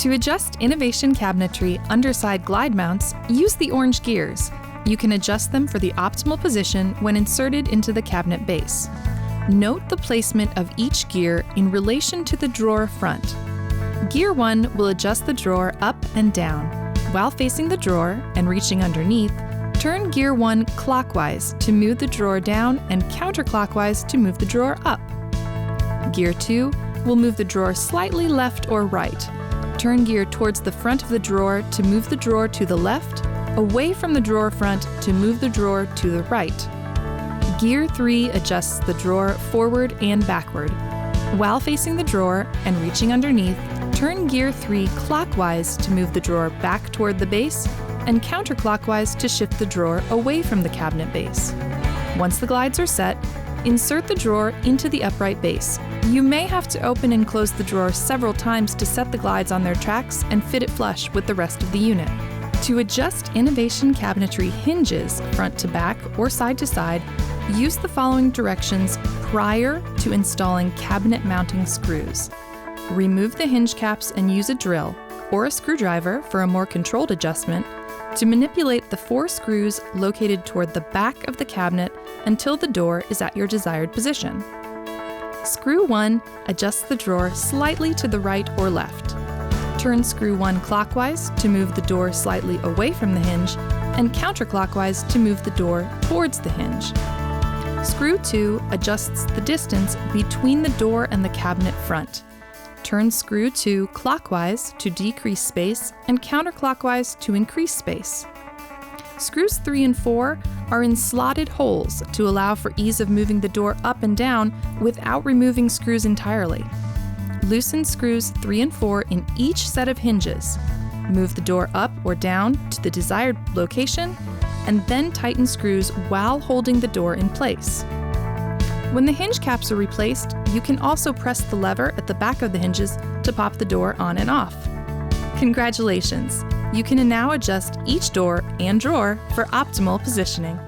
To adjust Innovation Cabinetry underside glide mounts, use the orange gears. You can adjust them for the optimal position when inserted into the cabinet base. Note the placement of each gear in relation to the drawer front. Gear 1 will adjust the drawer up and down. While facing the drawer and reaching underneath, turn Gear 1 clockwise to move the drawer down and counterclockwise to move the drawer up. Gear 2 will move the drawer slightly left or right. Turn gear towards the front of the drawer to move the drawer to the left, away from the drawer front to move the drawer to the right. Gear 3 adjusts the drawer forward and backward. While facing the drawer and reaching underneath, turn Gear 3 clockwise to move the drawer back toward the base and counterclockwise to shift the drawer away from the cabinet base. Once the glides are set, insert the drawer into the upright base. You may have to open and close the drawer several times to set the glides on their tracks and fit it flush with the rest of the unit. To adjust Innovation Cabinetry hinges front to back or side to side, use the following directions prior to installing cabinet mounting screws. Remove the hinge caps and use a drill or a screwdriver for a more controlled adjustment to manipulate the 4 screws located toward the back of the cabinet until the door is at your desired position. Screw 1 adjusts the drawer slightly to the right or left. Turn screw 1 clockwise to move the door slightly away from the hinge and counterclockwise to move the door towards the hinge. Screw 2 adjusts the distance between the door and the cabinet front. Turn screw 2 clockwise to decrease space and counterclockwise to increase space. Screws 3 and 4 are in slotted holes to allow for ease of moving the door up and down without removing screws entirely. Loosen screws 3 and 4 in each set of hinges. Move the door up or down to the desired location, and then tighten screws while holding the door in place. When the hinge caps are replaced, you can also press the lever at the back of the hinges to pop the door on and off. Congratulations! You can now adjust each door and drawer for optimal positioning.